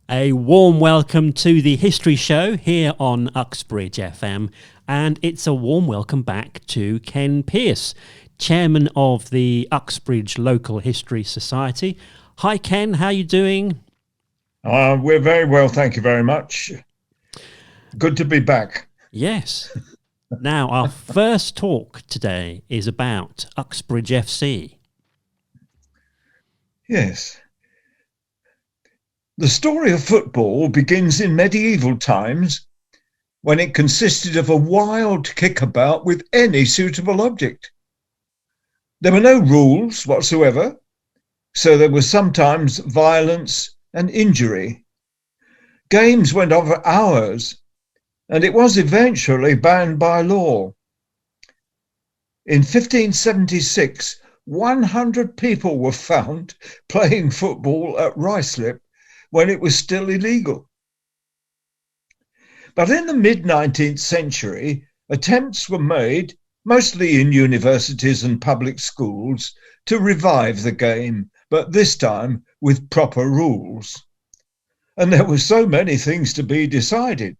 A warm welcome to the History Show here on Uxbridge FM, and it's a warm welcome back to Ken Pearce, Chairman of the Uxbridge Local History Society. Hi Ken, how are you doing? We're very well, thank you very much. Good to be back. Yes. Now, our first talk today is about Uxbridge FC. Yes. The story of football begins in medieval times when it consisted of a wild kickabout with any suitable object. There were no rules whatsoever, so there was sometimes violence and injury. Games went on for hours, and it was eventually banned by law. In 1576, 100 people were found playing football at Ruislip when it was still illegal. But in the mid-19th century, attempts were made, mostly in universities and public schools, to revive the game, but this time with proper rules. And there were so many things to be decided: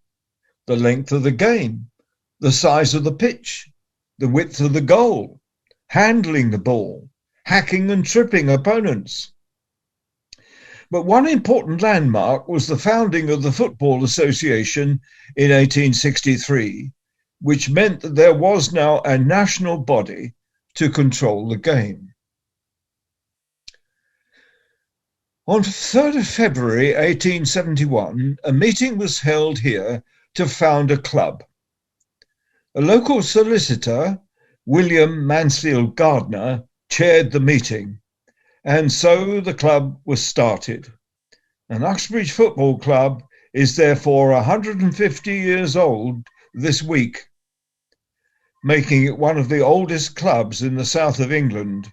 the length of the game, the size of the pitch, the width of the goal, handling the ball, hacking and tripping opponents. But one important landmark was the founding of the Football Association in 1863, which meant that there was now a national body to control the game. On 3rd of February 1871, a meeting was held here to found a club. A local solicitor, William Mansfield Gardner, chaired the meeting, and so the club was started. And Uxbridge Football Club is therefore 150 years old this week, making it one of the oldest clubs in the south of England.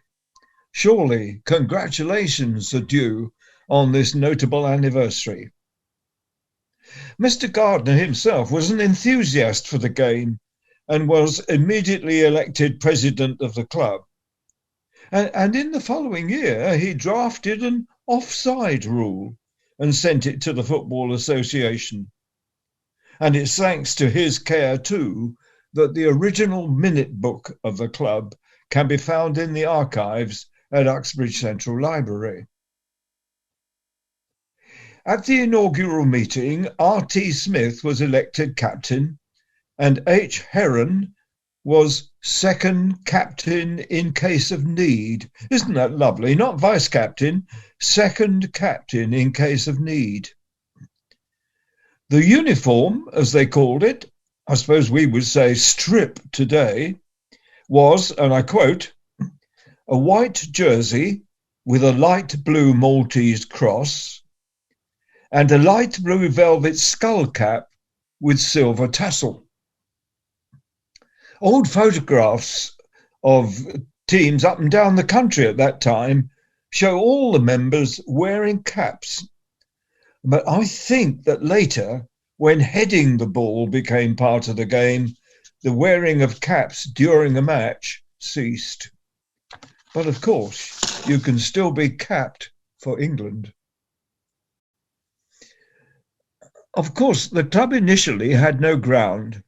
Surely congratulations are due on this notable anniversary. Mr. Gardner himself was an enthusiast for the game and was immediately elected president of the club. And in the following year, he drafted an offside rule and sent it to the Football Association. And it's thanks to his care, too, that the original minute book of the club can be found in the archives at Uxbridge Central Library. At the inaugural meeting, R.T. Smith was elected captain, and H. Heron was second captain in case of need. Isn't that lovely? Not vice captain, second captain in case of need. The uniform, as they called it, I suppose we would say strip today, was, and I quote, a white jersey with a light blue Maltese cross and a light blue velvet skull cap with silver tassel. Old photographs of teams up and down the country at that time show all the members wearing caps. But I think that later, when heading the ball became part of the game, the wearing of caps during a match ceased. But of course, you can still be capped for England. Of course, the club initially had no ground,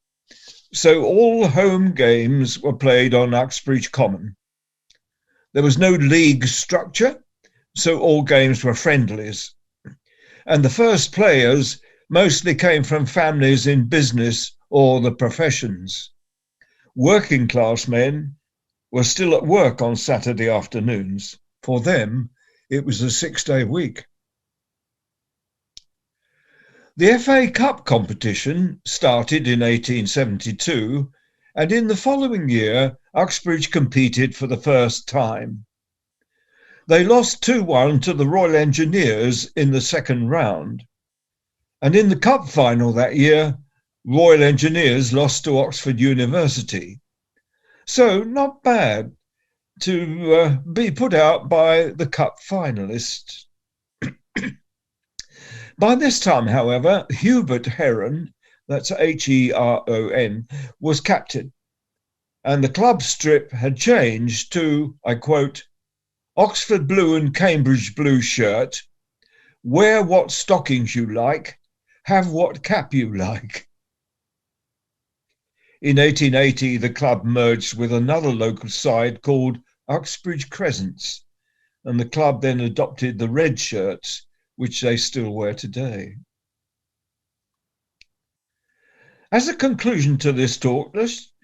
so all home games were played on Uxbridge Common. There was no league structure, so all games were friendlies. And the first players mostly came from families in business or the professions. Working class men were still at work on Saturday afternoons. For them, it was a 6-day week. The FA Cup competition started in 1872, and in the following year, Uxbridge competed for the first time. They lost 2-1 to the Royal Engineers in the second round. And in the cup final that year, Royal Engineers lost to Oxford University. So not bad to be put out by the cup finalists. By this time, however, Hubert Heron, that's Heron, was captain, and the club strip had changed to, I quote, Oxford blue and Cambridge blue shirt wear what stockings you like, have what cap you like. In 1880, the club merged with another local side called Uxbridge Crescents, and the club then adopted the red shirts, which they still wear today. As a conclusion to this talk,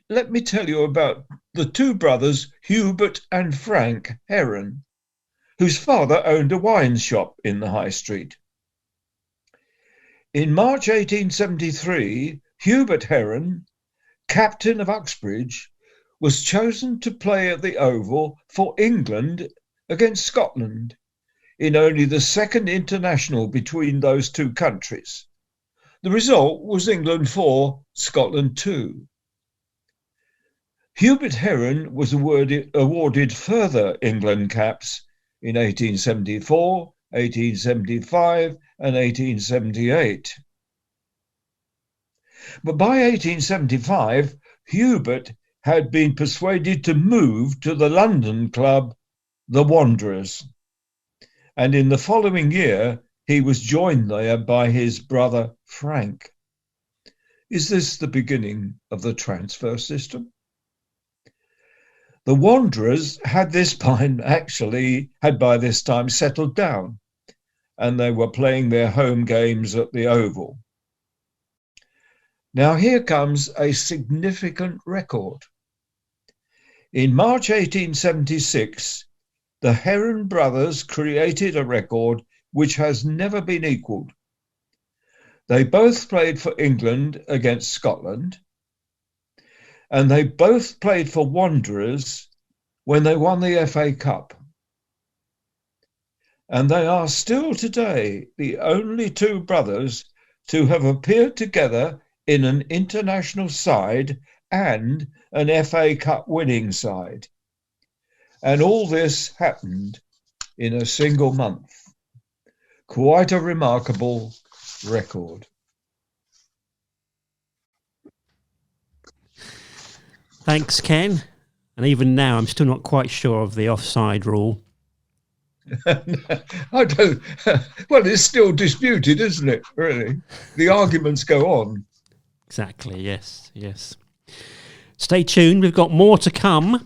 let me tell you about the two brothers, Hubert and Frank Heron, whose father owned a wine shop in the High Street. In March 1873, Hubert Heron, captain of Uxbridge, was chosen to play at the Oval for England against Scotland in only the second international between those two countries. The result was England 4, Scotland 2. Hubert Heron was awarded further England caps in 1874, 1875 and 1878. But by 1875, Hubert had been persuaded to move to the London club, the Wanderers, and in the following year he was joined there by his brother Frank. Is this the beginning of the transfer system? The Wanderers had by this time settled down, and they were playing their home games at the Oval. Now here comes a significant record. In March 1876, the Heron brothers created a record which has never been equalled. They both played for England against Scotland, and they both played for Wanderers when they won the FA Cup. And they are still today the only two brothers to have appeared together in an international side and an FA Cup winning side. And all this happened in a single month. Quite a remarkable record. Thanks, Ken. And even now, I'm still not quite sure of the offside rule. I don't. Well, it's still disputed, isn't it? Really, the arguments go on. Exactly. Yes. Yes. Stay tuned. We've got more to come.